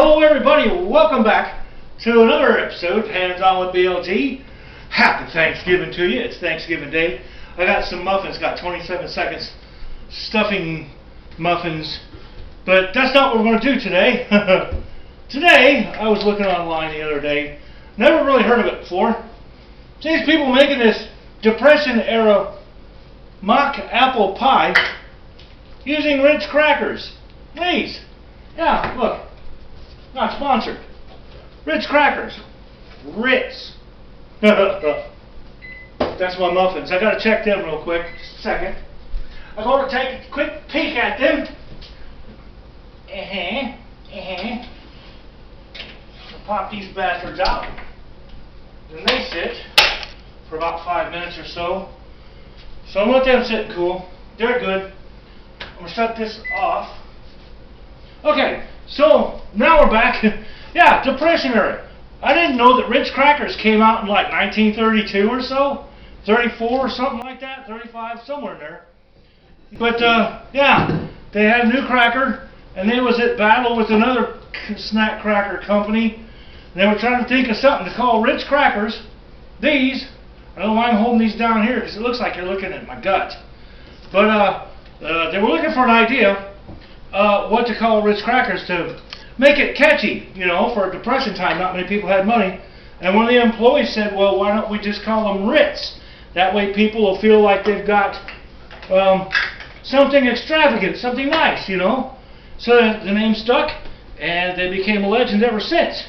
Hello everybody, welcome back to another episode of Hands On with BLG. Happy Thanksgiving to you. It's Thanksgiving Day. I got some muffins, got 27 seconds stuffing muffins, but that's not what we're going to do today. Today, I was looking online the other day, never really heard of it before. These people making this Depression era mock apple pie using Ritz crackers. Please. Yeah, look. Not sponsored. Ritz crackers. Ritz. That's my muffins. I gotta check them real quick. Just a second. I'm gonna take a quick peek at them. I'll pop these bastards out. Then they sit for about 5 minutes or so. So I'm gonna let them sit cool. They're good. I'm gonna shut this off. Okay, so now we're back. Yeah, Depression era. I didn't know that Ritz crackers came out in like 1932 or so, 34 or something like that, 35, somewhere in there. But yeah, they had a new cracker, and they was at battle with another snack cracker company. And they were trying to think of something to call Ritz crackers. These, I don't know why I'm holding these down here because it looks like you're looking at my gut. But they were looking for an idea. What to call Ritz crackers to make it catchy, you know, for a Depression time. Not many people had money. And one of the employees said, well, why don't we just call them Ritz? That way people will feel like they've got something extravagant, something nice, you know. So the name stuck, and they became a legend ever since.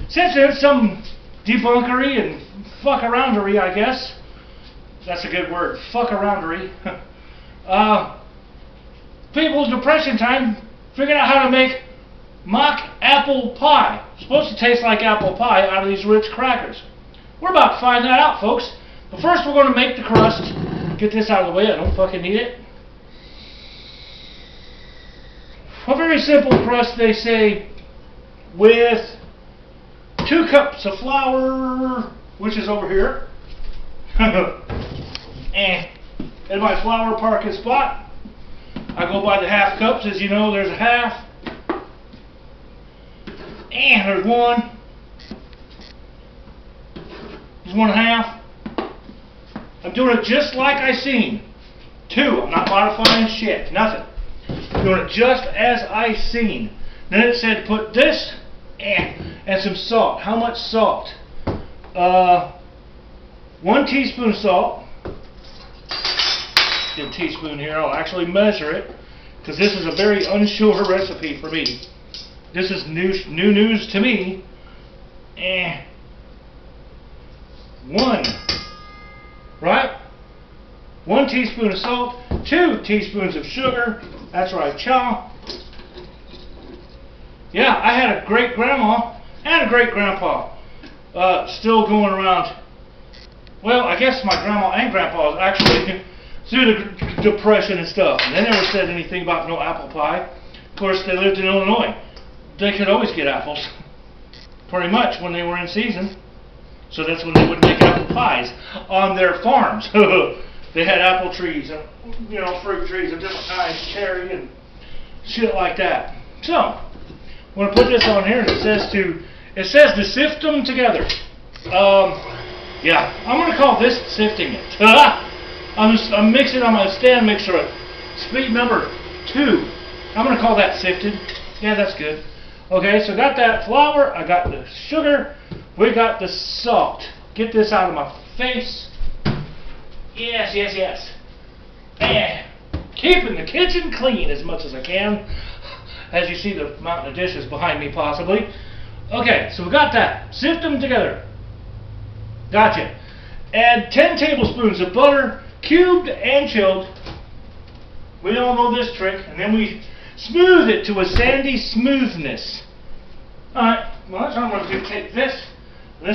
Since then, some debunkery and fuck-aroundery, I guess. That's a good word, fuck-aroundery. People in Depression time figured out how to make mock apple pie. It's supposed to taste like apple pie out of these Ritz crackers. We're about to find that out, folks. But first we're going to make the crust. Get this out of the way. I don't fucking need it. A very simple crust, they say, with 2 cups of flour, which is over here. And in my flour parking spot, I go by the half cups. As you know, there's a half. And there's 1. There's 1/2. I'm doing it just like I seen. 2. I'm not modifying shit. Nothing. I'm doing it just as I seen. Then it said put this and some salt. How much salt? 1 teaspoon of salt. Get a teaspoon here. I'll actually measure it because this is a very unsure recipe for me. This is new news to me. 1, right? 1 teaspoon of salt, 2 teaspoons of sugar. That's right, cha. Yeah, I had a great grandma and a great grandpa still going around. Well, I guess my grandma and grandpa was actually through the Depression and stuff. And they never said anything about no apple pie. Of course, they lived in Illinois. They could always get apples, pretty much, when they were in season. So that's when they would make apple pies on their farms. They had apple trees and, you know, fruit trees of different kinds, cherry and shit like that. So, I'm going to put this on here, and it says to sift them together. Yeah, I'm going to call this sifting it. I'm mixing on my stand mixer at speed number 2. I'm going to call that sifted. Yeah, that's good. Okay, so got that flour, I got the sugar, we got the salt. Get this out of my face. Yes, yes, yes. And keeping the kitchen clean as much as I can. As you see the mountain of dishes behind me possibly. Okay, so we got that. Sift them together. Gotcha. Add 10 tablespoons of butter, cubed and chilled. We all know this trick. And then we smooth it to a sandy smoothness. Alright, well that's what I'm going to do. Take this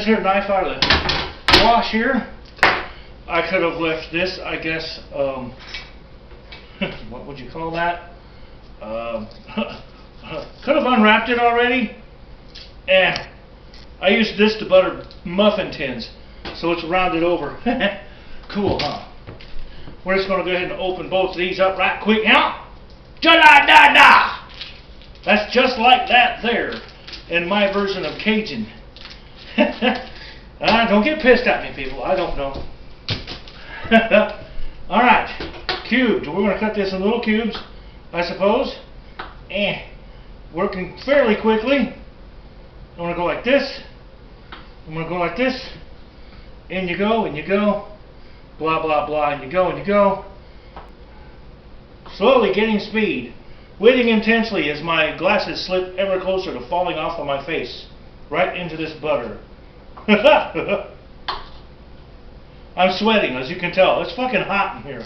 here knife out of the wash here. I could have left this, I guess, what would you call that? Could have unwrapped it already. And I used this to butter muffin tins, so it's rounded over. Cool, huh? We're just going to go ahead and open both of these up right quick now. Da-da-da-da! That's just like that there. and my version of Cajun. Don't get pissed at me, people. I don't know. Alright, cubes. We're going to cut this in little cubes, I suppose. Working fairly quickly. I'm going to go like this. I'm going to go like this. In you go, in you go. Blah, blah, blah. And you go, and you go. Slowly getting speed. Waiting intensely as my glasses slip ever closer to falling off of my face. Right into this butter. I'm sweating, as you can tell. It's fucking hot in here.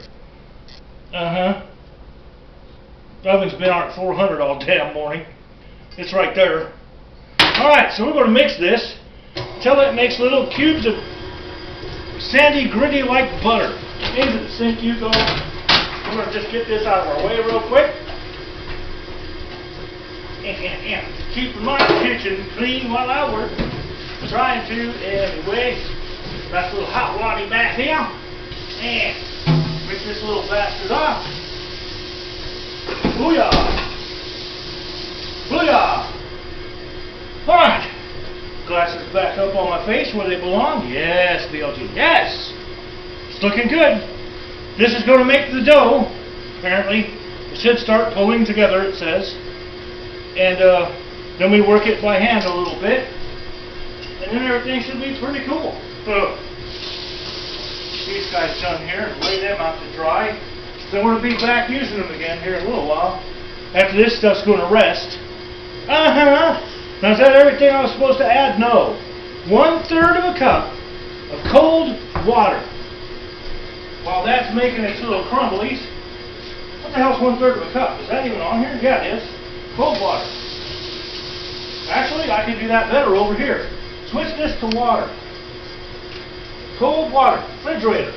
Oven's been on at 400 all damn morning. It's right there. Alright, so we're going to mix this until it makes little cubes of sandy, gritty like butter. Into the sink you go. We're going to just get this out of our way real quick. Keep my kitchen clean while I work. Trying to, anyway. Got a little hot water back here. And mix this little bastard off. Booyah! Booyah! Alright. Glasses back up on my face where they belong. Yes, BLG. Yes! It's looking good. This is going to make the dough. Apparently, it should start pulling together, it says. And then we work it by hand a little bit. And then everything should be pretty cool. These guys done here, lay them out to dry. Then we're going to be back using them again here in a little while. After this stuff's going to rest. Now is that everything I was supposed to add? No. 1/3 of a cup of cold water. While that's making its little crumblies. What the hell's 1/3 of a cup? Is that even on here? Yeah, it is. Cold water. Actually, I can do that better over here. Switch this to water. Cold water. Refrigerator.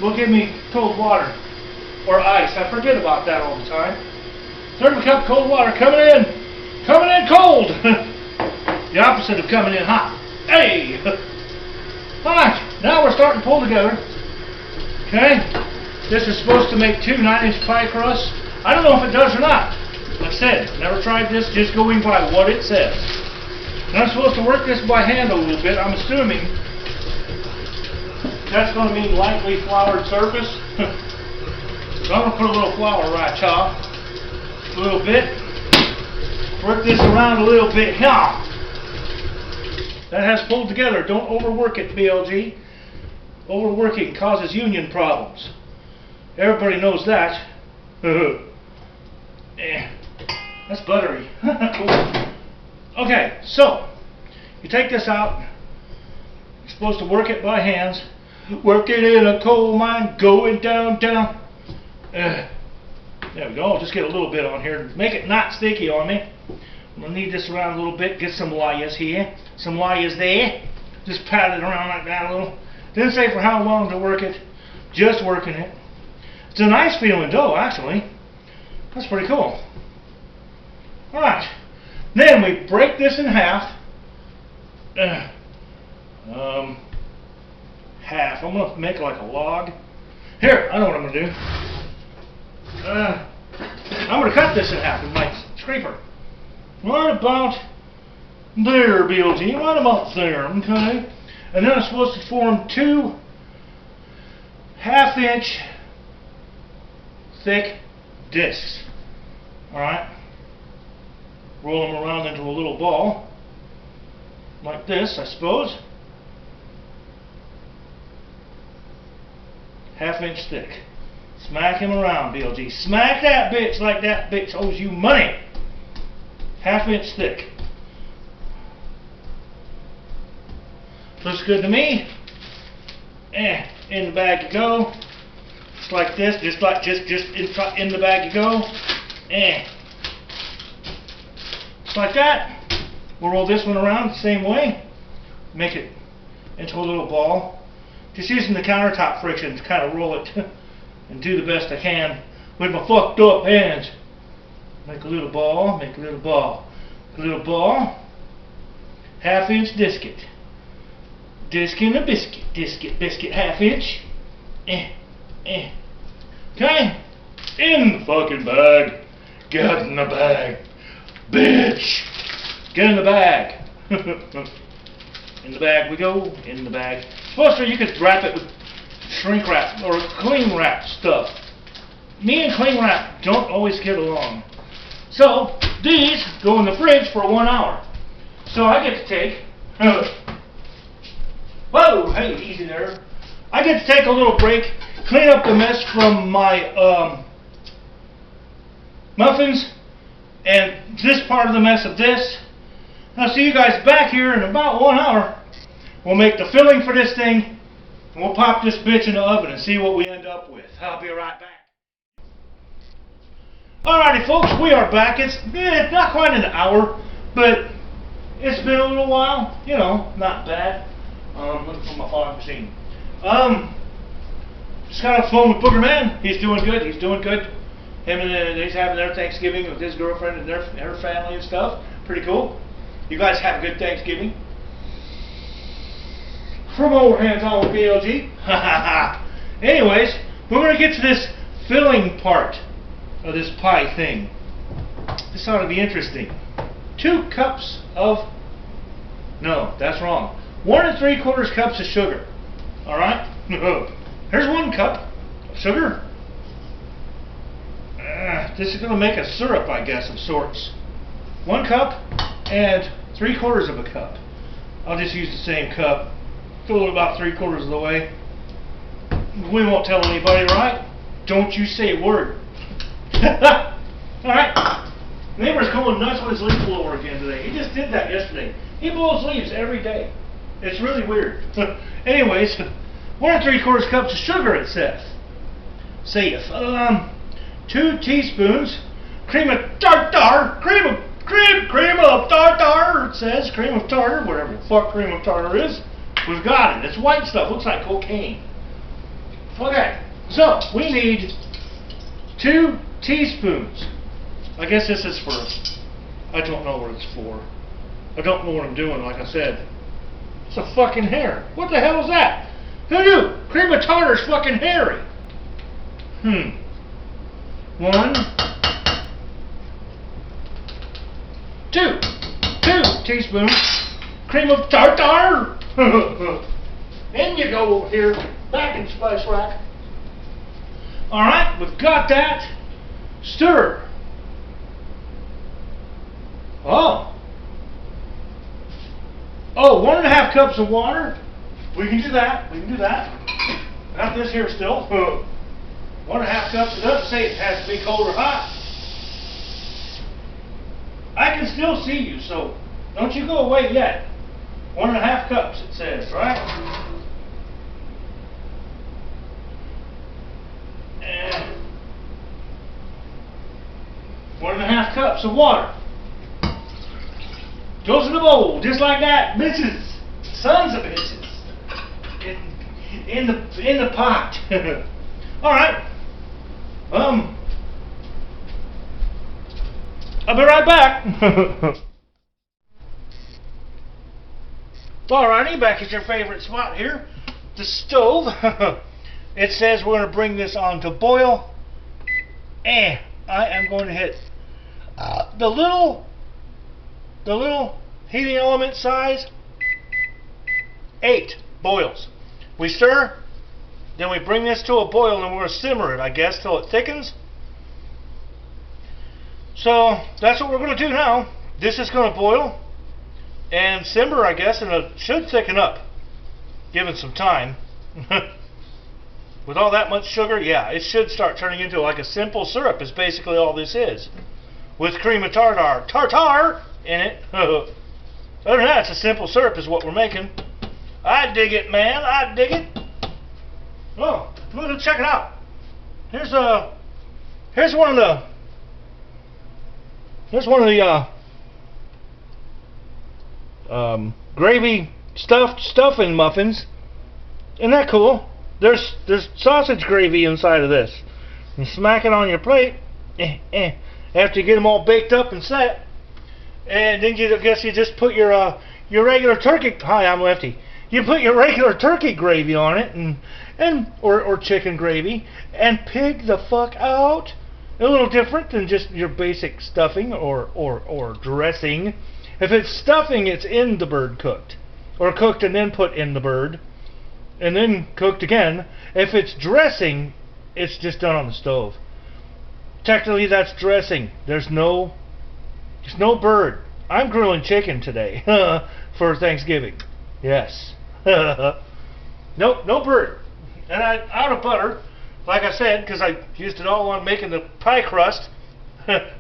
Will give me cold water. Or ice. I forget about that all the time. 1/3 of a cup cold water coming in. Coming in cold. The opposite of coming in hot. Hey! Alright, now we're starting to pull together. Okay? This is supposed to make 2 9-inch pie crusts. I don't know if it does or not. Like I said, never tried this, just going by what it says. And I'm supposed to work this by hand a little bit. I'm assuming that's going to mean lightly floured surface. So I'm going to put a little flour right here. A little bit. Work this around a little bit here. That has pulled together. Don't overwork it, BLG. Overworking causes union problems. Everybody knows that. That's buttery. Cool. Okay, so you take this out. You're supposed to work it by hands. Work it in a coal mine, going down. There we go. I'll just get a little bit on here. Make it not sticky on me. I'm going to knead this around a little bit. Get some layers here. Some layers there. Just pat it around like that a little. Didn't say for how long to work it. Just working it. It's a nice feeling dough, actually. That's pretty cool. Alright. Then we break this in half. Half. I'm going to make it like a log. Here, I know what I'm going to do. I'm going to cut this in half with my scraper. Right about there, BLT. Right about there, okay? And then I'm supposed to form 2 1/2-inch thick discs. Alright? Roll them around into a little ball. Like this, I suppose. 1/2-inch thick. Smack him around, BLG. Smack that bitch like that bitch owes you money. 1/2-inch thick. Looks good to me. In the bag you go. Just like this. Just in the bag you go. Just like that. We'll roll this one around the same way. Make it into a little ball. Just using the countertop friction to kind of roll it and do the best I can with my fucked up hands. Make a little ball, make a little ball. A little ball. 1/2-inch disket. Disc and a biscuit. Biscuit 1/2-inch. Okay. In the fucking bag. Get in the bag. Bitch! Get in the bag. In the bag we go. In the bag. Supposed to, you could wrap it with shrink wrap or cling wrap stuff. Me and cling wrap don't always get along. So, these go in the fridge for 1 hour. So I get to take... Whoa! Hey, easy there. I get to take a little break, clean up the mess from my muffins, and this part of the mess of this. I'll see you guys back here in about 1 hour. We'll make the filling for this thing, and we'll pop this bitch in the oven and see what we end up with. I'll be right back. Alrighty folks, we are back. It's not quite an hour, but it's been a little while. You know, not bad. Looking for my fog machine. Just got off the phone with Booger Man. He's doing good. He's doing good. Him and he's having their Thanksgiving with his girlfriend and her family and stuff. Pretty cool. You guys have a good Thanksgiving. From old hands on with BLG. Anyways, we're going to get to this filling part of this pie thing. This ought to be interesting. 2 cups of... No, that's wrong. 1 3/4 cups of sugar. Alright? Here's 1 cup of sugar. This is going to make a syrup, I guess, of sorts. 1 cup and 3/4 of a cup. I'll just use the same cup. Fill it about 3/4 of the way. We won't tell anybody, right? Don't you say a word. Alright. Neighbor's going nuts with his leaf blower again today. He just did that yesterday. He blows leaves every day. It's really weird. Anyways, 1 3/4 cups of sugar, it says. Saith. 2 teaspoons cream of tartar. Cream of tartar. It says cream of tartar. Whatever the fuck cream of tartar is. We've got it. It's white stuff. Looks like cocaine. Okay. So, we need 2 teaspoons. I guess this is for... I don't know what it's for. I don't know what I'm doing, like I said. It's a fucking hair. What the hell is that? Who knew? Cream of tartar's fucking hairy. 1, 2 teaspoons cream of tartar. In you go over here, back in spice rack. Alright, we've got that. Stir. Oh, 1.5 cups of water. We can do that. Got this here still. 1.5 cups. It doesn't say it has to be cold or hot. I can still see you, so don't you go away yet. 1.5 cups, it says, right? And 1.5 cups of water. Goes in the bowl, just like that, bitches. Sons of bitches. In the pot. Alright. I'll be right back. Alrighty, back at your favorite spot here. The stove. It says we're going to bring this on to boil. I am going to hit the little heating element size, 8 boils. We stir, then we bring this to a boil and we're going to simmer it, I guess, till it thickens. So that's what we're going to do now. This is going to boil and simmer, I guess, and it should thicken up, given some time. With all that much sugar, yeah, it should start turning into like a simple syrup is basically all this is. With cream of tartar in it. Other than that, it's a simple syrup is what we're making. I dig it, man. I dig it. Oh, let's check it out. Here's one of the gravy stuffing muffins. Isn't that cool? There's sausage gravy inside of this. You smack it on your plate after you get them all baked up and set. And then I guess you just put your regular turkey. Hi, I'm Lefty. You put your regular turkey gravy on it, or chicken gravy, and pig the fuck out. A little different than just your basic stuffing or dressing. If it's stuffing, it's in the bird cooked. Or cooked and then put in the bird. And then cooked again. If it's dressing, it's just done on the stove. Technically, that's dressing. There's no bird. I'm grilling chicken today for Thanksgiving. Yes. Nope, no bird. And out of butter, like I said, because I used it all on making the pie crust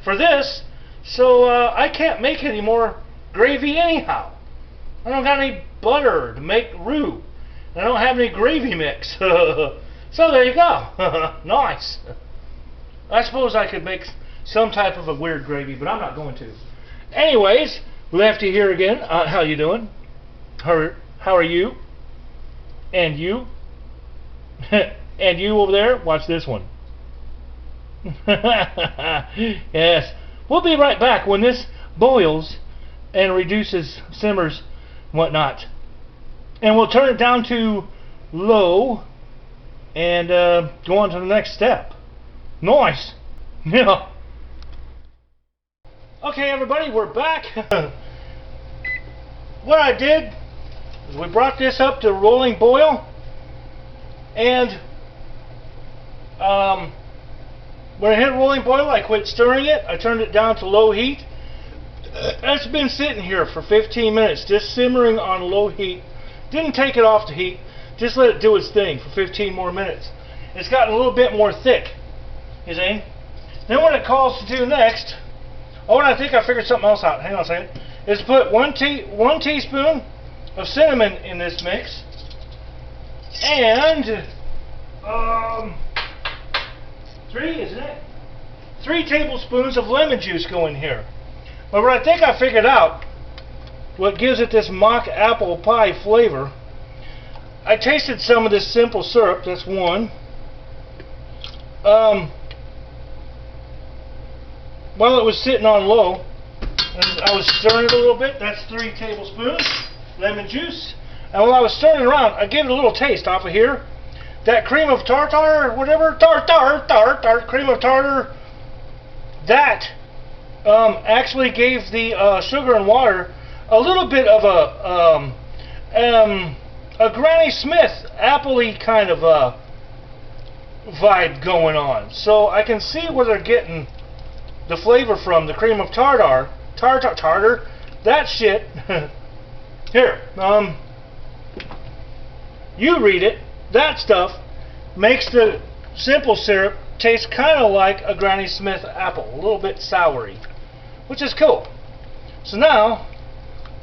for this, so I can't make any more gravy anyhow. I don't got any butter to make roux. I don't have any gravy mix. So there you go. Nice. I suppose I could make some type of a weird gravy, but I'm not going to. Anyways, Lefty here again. How you doing? How are you? And you? And you over there? Watch this one. Yes. We'll be right back when this boils and reduces, simmers, whatnot. And we'll turn it down to low and go on to the next step. Nice. Yeah. Okay, everybody, we're back. What I did is we brought this up to rolling boil, and when it hit rolling boil, I quit stirring it. I turned it down to low heat. It's been sitting here for 15 minutes, just simmering on low heat. Didn't take it off the heat, just let it do its thing for 15 more minutes. It's gotten a little bit more thick, you see? Then what it calls to do next, and I think I figured something else out, hang on a second, is put one teaspoon of cinnamon in this mix, and 3 tablespoons of lemon juice go in here. But what I think I figured out, what gives it this mock apple pie flavor, I tasted some of this simple syrup, that's 1. While it was sitting on low, I was stirring it a little bit, that's 3 tablespoons, lemon juice. And while I was stirring it around, I gave it a little taste off of here. That cream of tartar, whatever, cream of tartar, that actually gave the sugar and water a little bit of a Granny Smith apple-y kind of vibe going on. So I can see where they're getting the flavor from, the cream of tartar, that shit. Here, you read it. That stuff makes the simple syrup taste kind of like a Granny Smith apple, a little bit soury, which is cool. So now,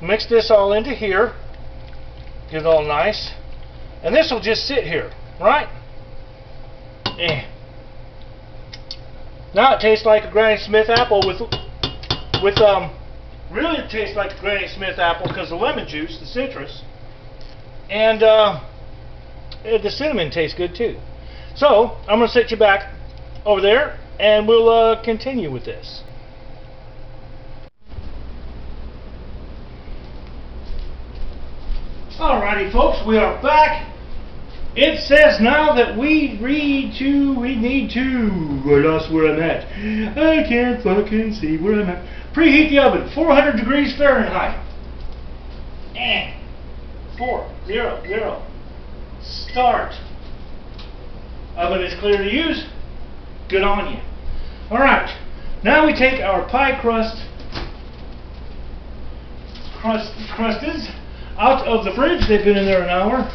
mix this all into here, get it all nice, and this will just sit here, right? Now it tastes like a Granny Smith apple with really it tastes like a Granny Smith apple because the lemon juice, the citrus, and the cinnamon tastes good too. So I'm going to set you back over there and we'll continue with this. Alrighty folks, we are back. It says now that we need to, I lost where I'm at. I can't fucking see where I'm at. Preheat the oven, 400 degrees Fahrenheit. 400. Start. Oven is clear to use. Good on you. Alright, now we take our pie crusts out of the fridge. They've been in there an hour.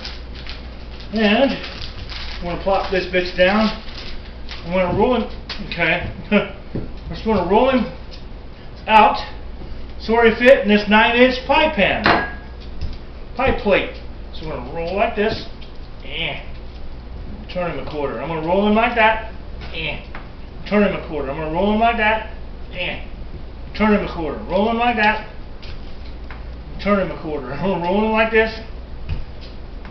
And I'm going to plop this bitch down. I'm going to roll him. Okay. I'm just going to roll him out so he fit in this 9-inch pie pan. Pie plate. So I'm going to roll like this. Turn him a quarter. I'm going to roll him like that. Turn him a quarter. I'm going to roll him like that. Turn him a quarter. Roll him like that. Turn him a quarter. I'm going to roll him like this.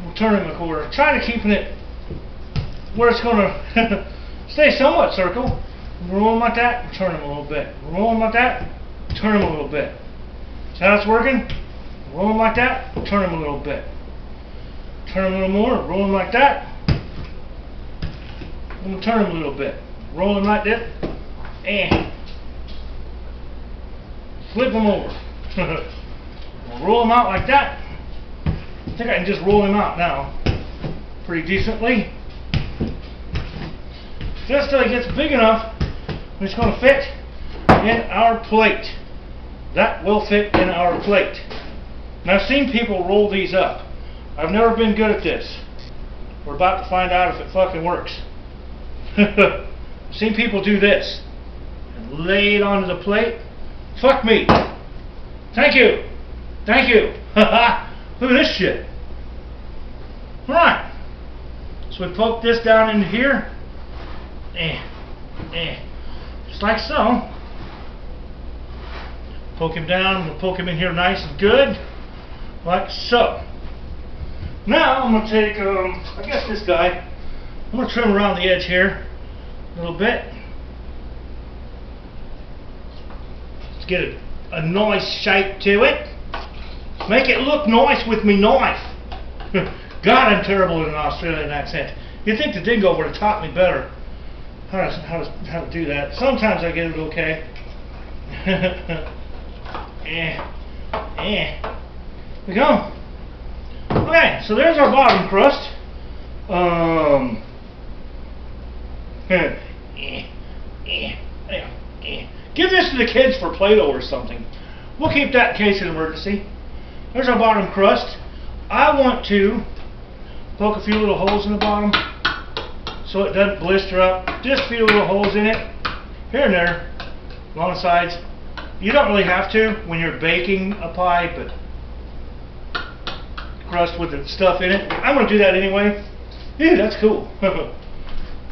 We'll turn him a quarter. Try to keep it where it's going to stay somewhat circle. Roll him like that, turn him a little bit. Roll him like that, turn him a little bit. See how it's working? Roll him like that, turn him a little bit. Turn him a little more, roll him like that. And turn him a little bit. Roll him like this, and flip them over. We'll roll them out like that. I think I can just roll them out now pretty decently. Just till it gets big enough, it's going to fit in our plate. That will fit in our plate. Now I've seen people roll these up. I've never been good at this. We're about to find out if it fucking works. I've seen people do this and lay it onto the plate. Fuck me. Thank you. Thank you. Look at this shit. Alright. So we poke this down into here. Just like so. Poke him down. We'll poke him in here nice and good. Like so. Now I'm going to take, I guess this guy. I'm going to trim around the edge here a little bit. Let's get a nice shape to it. Make it look nice with me knife. God, I'm terrible in an Australian accent. You'd think the dingo would have taught me better how to do that. Sometimes I get it okay. There we go. Okay, so there's our bottom crust. Give this to the kids for Play-Doh or something. We'll keep that in case of emergency. There's our bottom crust. I want to poke a few little holes in the bottom so it doesn't blister up. Just a few little holes in it, here and there, along the sides. You don't really have to when you're baking a pie, but crust with the stuff in it. I'm going to do that anyway. Ew, that's cool. I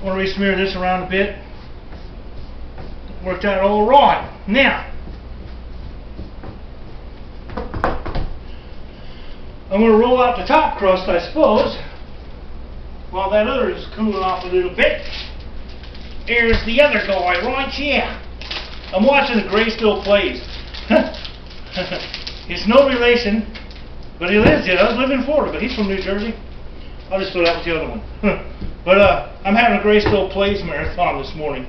want to re-smear this around a bit. Worked out all right. Now, I'm going to roll out the top crust, I suppose, while that other is cooling off a little bit. Here's the other guy, right? Yeah. I'm watching the Gray Still Plays. It's no relation, but he lives here. I live in Florida, but he's from New Jersey. I'll just throw that with the other one. But I'm having a Gray Still Plays marathon this morning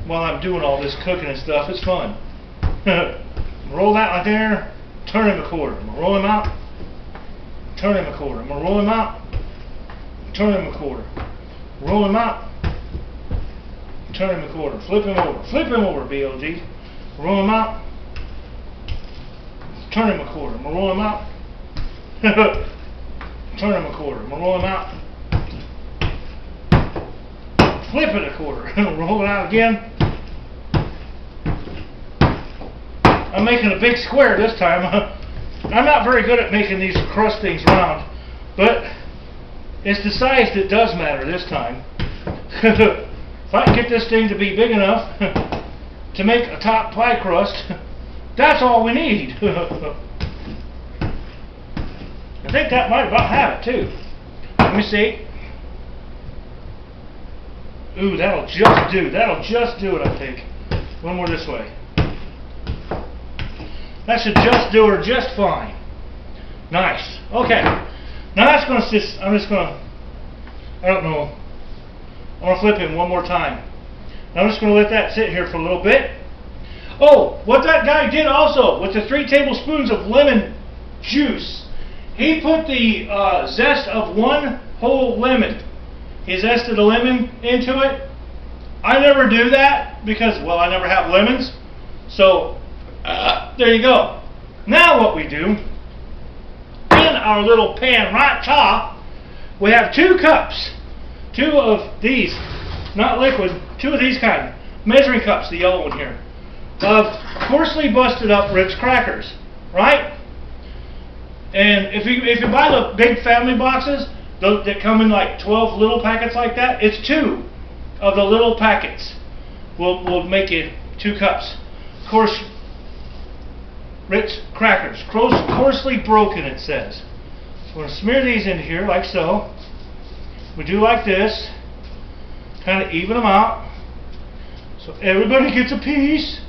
while I'm doing all this cooking and stuff. It's fun. Roll that right there. Turn him a quarter. I'm going to roll him out. Turn him a quarter. I'm going to roll him out. Turn him a quarter. Roll him out. Turn him a quarter. Flip him over. Flip him over, B.O.D. Roll him out. Turn him a quarter. I'm going to roll him out. Turn him a quarter. I'm going to roll him out. Flip it a quarter. Roll it out again. I'm making a big square this time. I'm not very good at making these crust things round, but it's the size that does matter this time. If I can get this thing to be big enough to make a top pie crust, that's all we need. I think that might about have it too. Let me see. Ooh, that'll just do. That'll just do it, I think. One more this way. That should just do her just fine. Nice. Okay. Now that's going to just, I'm just going to, I don't know. I'm going to flip him one more time. I'm just going to let that sit here for a little bit. Oh, what that guy did also with the 3 tablespoons of lemon juice, he put the zest of 1 whole lemon. He zested a lemon into it. I never do that because, well, I never have lemons. So, there you go. Now what we do, in our little pan right top, we have 2 cups. 2 of these, not liquid, 2 of these kind, measuring cups, the yellow one here, of coarsely busted up Ritz crackers, right? And if you buy the big family boxes, those that come in like 12 little packets like that, it's 2 of the little packets will make you 2 cups. Coarse Ritz crackers, coarsely broken, it says. So we're going to smear these into here like so. We do like this, kind of even them out, so everybody gets a piece.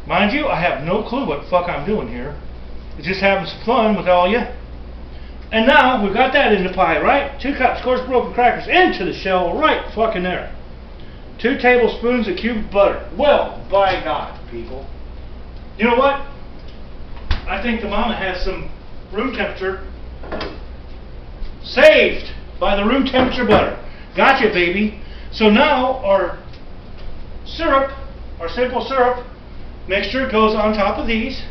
Mind you, I have no clue what the fuck I'm doing here. It's just having some fun with all you. And now we've got that in the pie, right? 2 cups coarse broken crackers into the shell, right fucking there. 2 tablespoons of cubed butter. Well, by God, people. You know what? I think the mama has some room temperature saved by the room temperature butter. Gotcha, baby. So now our syrup, our simple syrup mixture goes on top of these.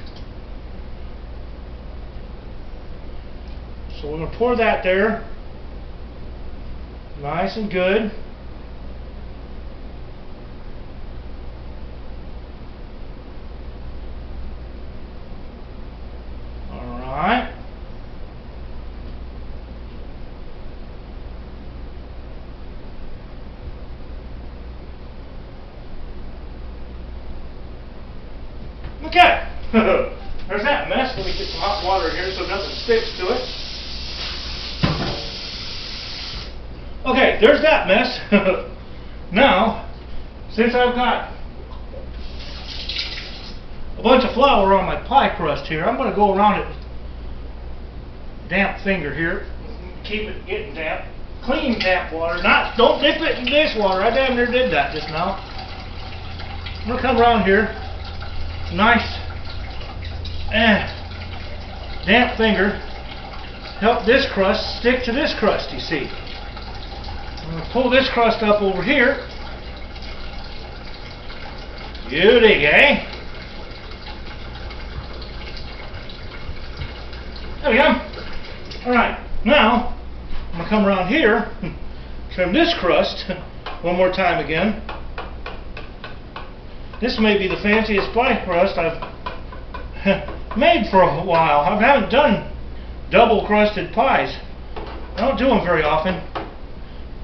So we're going to pour that there. Nice and good. Alright. Okay. There's that mess. Let me get some hot water in here so nothing sticks to it. Okay, there's that mess. Now, since I've got a bunch of flour on my pie crust here, I'm going to go around it with damp finger here. Keep it getting damp. Clean damp water. Don't dip it in dishwater. I damn near did that just now. I'm going to come around here. Nice damp finger. Help this crust stick to this crust, you see. I'm going to pull this crust up over here. You dig, eh? There we go. Alright, now I'm going to come around here, trim this crust one more time again. This may be the fanciest pie crust I've made for a while. I haven't done double crusted pies. I don't do them very often.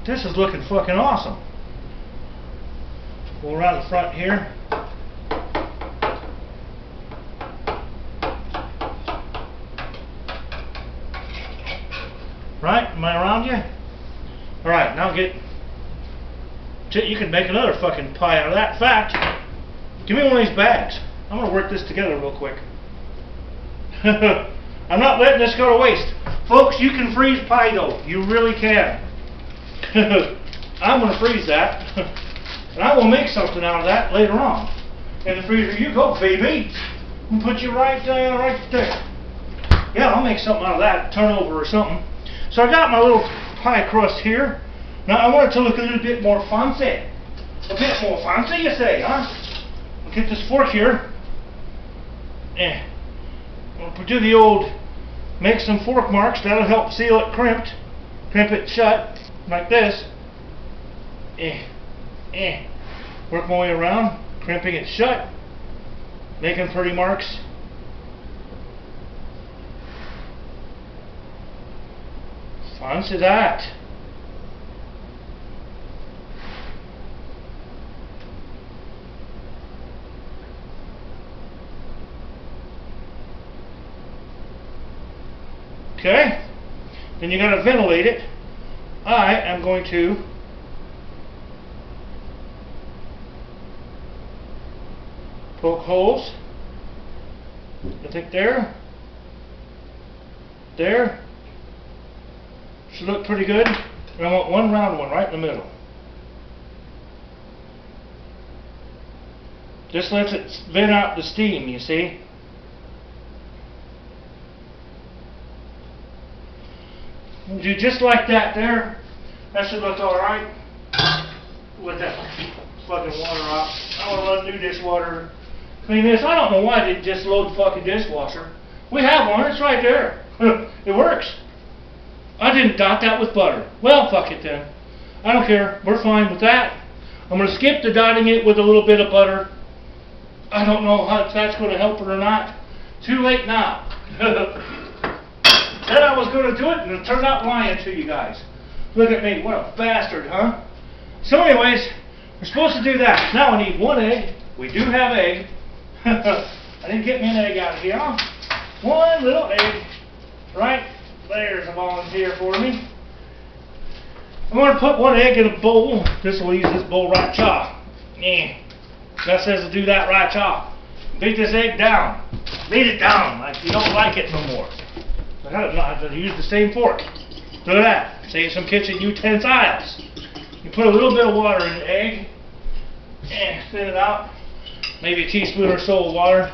This is looking fucking awesome. Go around the front here. Right? Am I around you? Alright, now you can make another fucking pie out of that. In fact, give me one of these bags. I'm going to work this together real quick. I'm not letting this go to waste. Folks, you can freeze pie dough. You really can. I'm going to freeze that. And I will make something out of that later on. In the freezer you go, baby. And put you right there. Yeah, I'll make something out of that. Turnover or something. So I got my little pie crust here. Now I want it to look a little bit more fancy. A bit more fancy, you say, huh? I'll get this fork here. We'll do the old make some fork marks. That'll help seal it crimped. Crimp it shut. Like this. Work my way around, crimping it shut, making pretty marks. Fancy that. Okay, then you got to ventilate it. I am going to poke holes. I think there. Should look pretty good. And I want one round one right in the middle. Just lets it vent out the steam, you see. Do just like that there. That should look alright. With that fucking water out. I want to run new dishwater. Clean this. I don't know why they just load the fucking dishwasher. We have one. It's right there. It works. I didn't dot that with butter. Well, fuck it then. I don't care. We're fine with that. I'm going to skip the dotting it with a little bit of butter. I don't know if that's going to help it or not. Too late now. Said I was going to do it, and it turned out lying to you guys. Look at me. What a bastard, huh? So anyways, we're supposed to do that. Now I need one egg. We do have egg. I didn't get me an egg out of here. One little egg. Right? There's a volunteer for me. I'm going to put one egg in a bowl. This will use this bowl right chop. That says to do that right chop. Beat this egg down. Beat it down like you don't like it no more. I have to use the same fork. Look at that. Save some kitchen utensils. You put a little bit of water in the egg. And thin it out. Maybe a teaspoon or so of water.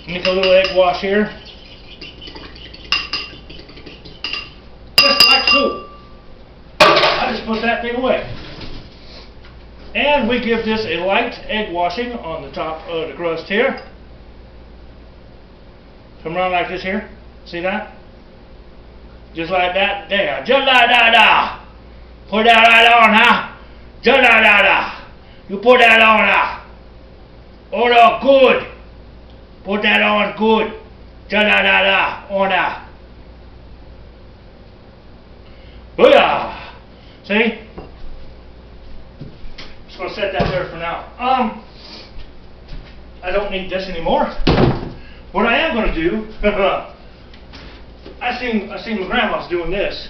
Make a little egg wash here. Just like so. I just put that thing away. And we give this a light egg washing on the top of the crust here. Come around like this here. See that? Just like that. There. Just like that. Put that right on, huh? Just like that. You put that on, huh? Oh, no, good. Put that on good. Just like that. On that. Booyah! See? Just gonna set that there for now. I don't need this anymore. What I am gonna do, I seen my grandma's doing this.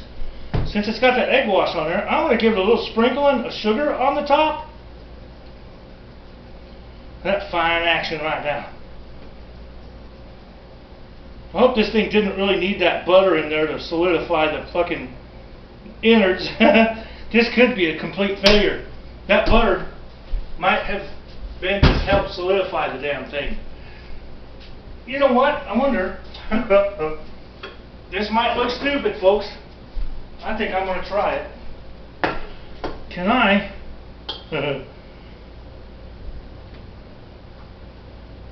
Since it's got that egg wash on there, I'm gonna give it a little sprinkling of sugar on the top. That's fine action right now. I hope this thing didn't really need that butter in there to solidify the fucking innards. This could be a complete failure. That butter might have been to help solidify the damn thing. You know what? I wonder. This might look stupid, folks. I think I'm going to try it. Can I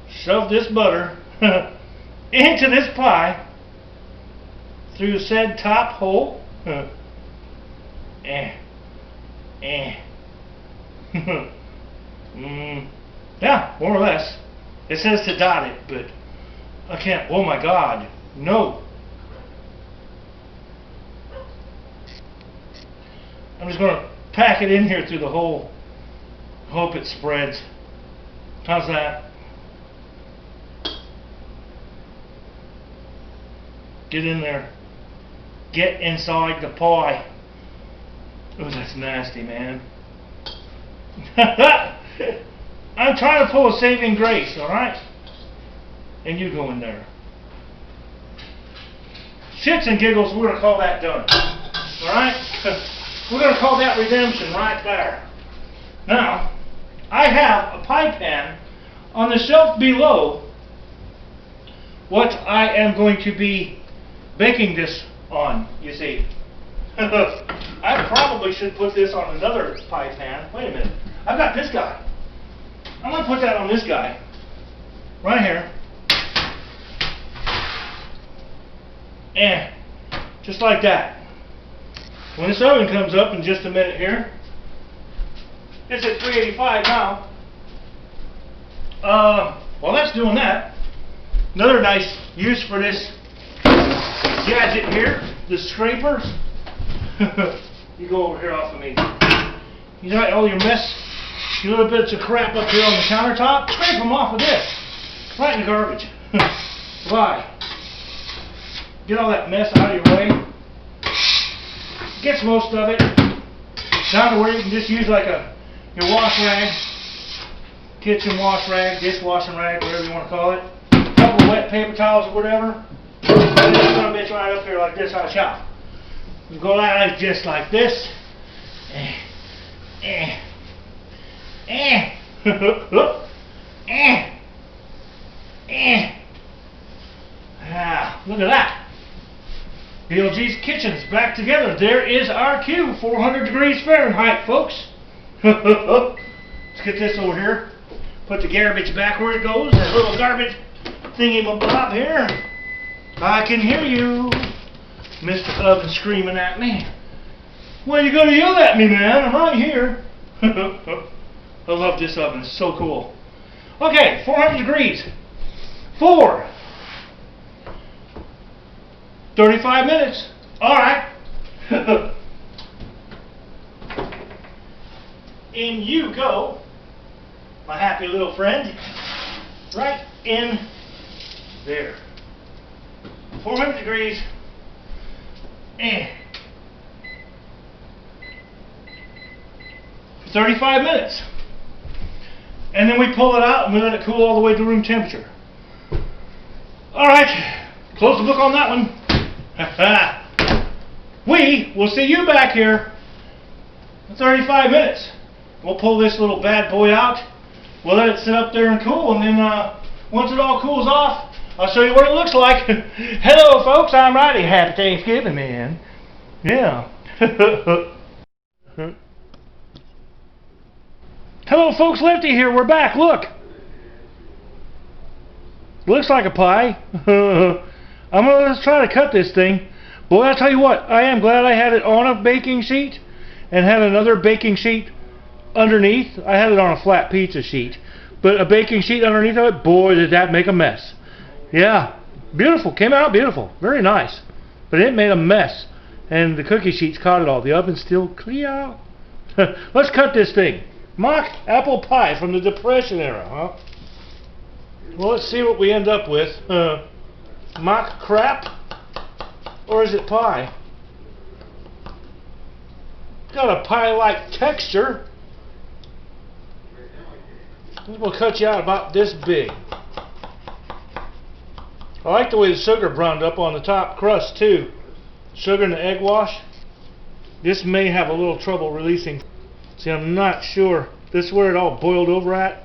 shove this butter into this pie through said top hole? Yeah, more or less. It says to dot it, but I can't. Oh my God, no. I'm just going to pack it in here through the hole. Hope it spreads. How's that? Get in there. Get inside the pie. Oh, that's nasty, man. I'm trying to pull a saving grace, alright? And you go in there. Shits and giggles, we're going to call that done. Alright? We're going to call that redemption right there. Now, I have a pie pan on the shelf below what I am going to be baking this on, you see. I probably should put this on another pie pan. Wait a minute. I've got this guy. I'm going to put that on this guy. Right here. And just like that. When this oven comes up in just a minute here, it's at 385 now. While that's doing that, another nice use for this gadget here, the scrapers. You go over here off of me. You got all your mess, your little bits of crap up here on the countertop. Scrape them off of this. Right in the garbage. Why? Get all that mess out of your way. Gets most of it down to where you can just use like your wash rag, kitchen wash rag, dishwashing rag, whatever you want to call it. A couple of wet paper towels or whatever. And this little bitch right up here like this on the shop. You go out just like this. Look at that. BLG's Kitchen's back together. There is our cue. 400 degrees Fahrenheit, folks. Let's get this over here. Put the garbage back where it goes. That little garbage thingy-ma-bob here. I can hear you, Mr. Oven, screaming at me. Well, you're going to yell at me, man. I'm right here. I love this oven. It's so cool. Okay, 400 degrees. 35 minutes. All right. In you go, my happy little friend. Right in there. 400 degrees. 35 minutes. And then we pull it out and we let it cool all the way to room temperature. Alright, close the book on that one. We will see you back here in 35 minutes. We'll pull this little bad boy out. We'll let it sit up there and cool, and then once it all cools off, I'll show you what it looks like. Hello, folks. I'm Roddy. Happy Thanksgiving, man. Yeah. Hello, folks. Lefty here. We're back. Look. Looks like a pie. I'm going to try to cut this thing. Boy, I'll tell you what. I am glad I had it on a baking sheet and had another baking sheet underneath. I had it on a flat pizza sheet, but a baking sheet underneath of it, boy, did that make a mess. Yeah, beautiful. Came out beautiful. Very nice. But it made a mess, and the cookie sheets caught it all. The oven's still clear. Let's cut this thing. Mock apple pie from the Depression era, huh? Well, let's see what we end up with. Mock crap, or is it pie? Got a pie-like texture. This will cut you out about this big. I like the way the sugar browned up on the top crust too. Sugar and the egg wash. This may have a little trouble releasing. See, I'm not sure. This is where it all boiled over at.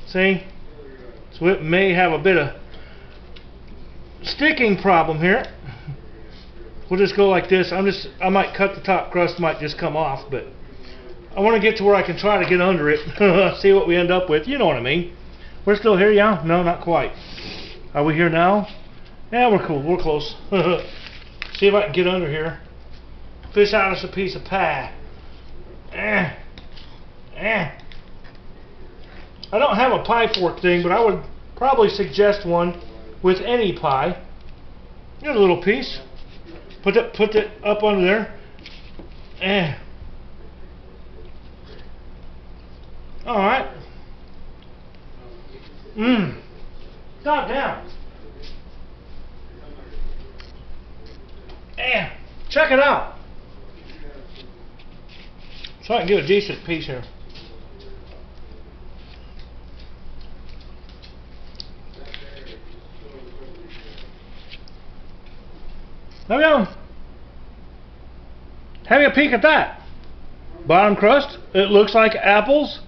See? So it may have a bit of sticking problem here. We'll just go like this. I might cut the top crust, might just come off, but I want to get to where I can try to get under it. See what we end up with. You know what I mean. We're still here, yeah? No, not quite. Are we here now? Yeah, we're cool. We're close. See if I can get under here. Fish out us a piece of pie. I don't have a pie fork thing, but I would probably suggest one with any pie. Get a little piece. Put it up under there. Alright. God damn. Check it out. So I can get a decent piece here. There we go. Having a peek at that. Bottom crust, it looks like apples.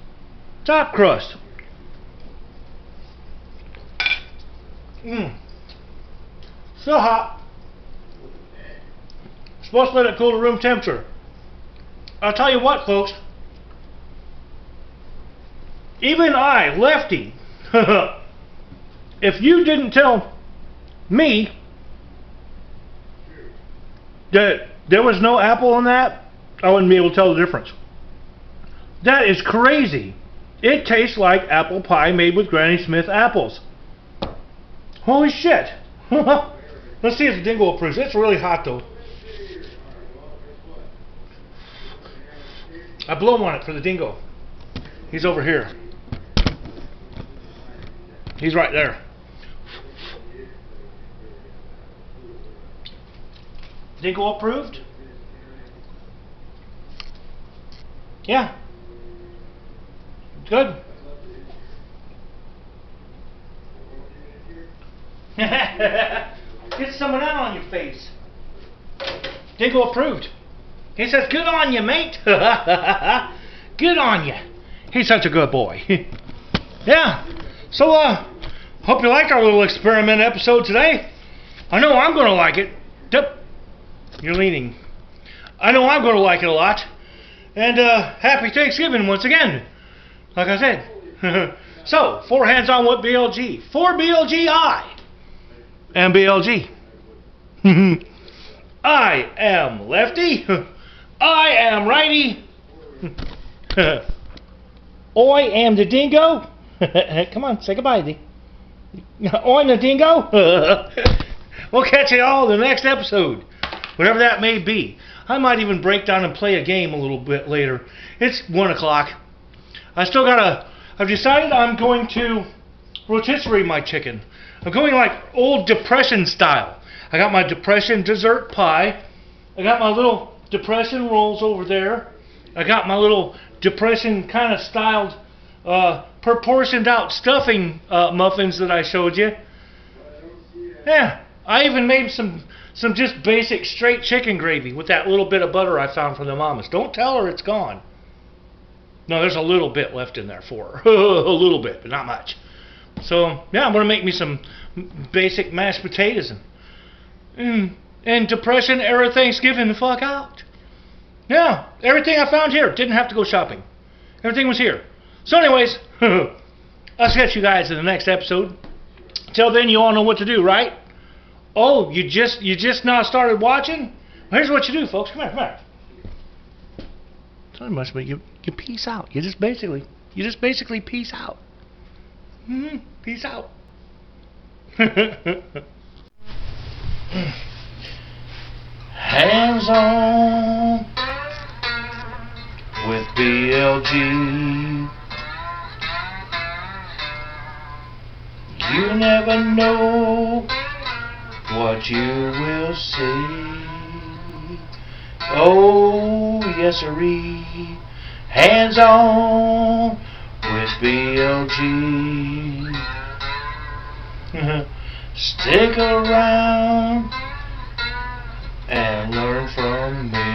Top crust. Still hot. Supposed to let it cool to room temperature. I'll tell you what, folks. Even I, Lefty, if you didn't tell me that there was no apple in that, I wouldn't be able to tell the difference. That is crazy. It tastes like apple pie made with Granny Smith apples. Holy shit. Let's see if the dingo approves. It's really hot though. I blow on it for the dingo. He's over here. He's right there. Dingo approved? Yeah. Good. Get some of that on your face. Dingo approved. He says, good on you, mate. Good on you. He's such a good boy. Yeah. So, hope you liked our little experiment episode today. I know I'm going to like it. Yep. You're leaning. I know I'm going to like it a lot. And happy Thanksgiving once again. Like I said. So, 4 hands on what BLG. 4 BLGI. And BLG. I am Lefty. I am Righty. I am the dingo. Come on, say goodbye, D. I'm the dingo. We'll catch you all in the next episode. Whatever that may be. I might even break down and play a game a little bit later. It's 1 o'clock. I've decided I'm going to rotisserie my chicken. I'm going like old Depression style. I got my Depression dessert pie. I got my little Depression rolls over there. I got my little Depression kind of styled, proportioned out stuffing muffins that I showed you. Yeah, I even made some just basic straight chicken gravy with that little bit of butter I found from the mamas. Don't tell her it's gone. No, there's a little bit left in there for her. A little bit, but not much. So, yeah, I'm going to make me some basic mashed potatoes and Depression era Thanksgiving the fuck out. Yeah, everything I found here. Didn't have to go shopping. Everything was here. So anyways, I'll catch you guys in the next episode. Till then, you all know what to do, right? Oh, you just now started watching? Well, here's what you do, folks. Come here, come here. It's not much, but you peace out. You just basically peace out. Peace out. Hands on with BLG. You never know what you will see. Oh, yes sirree. Hands on with BLG. Stick around and learn from me.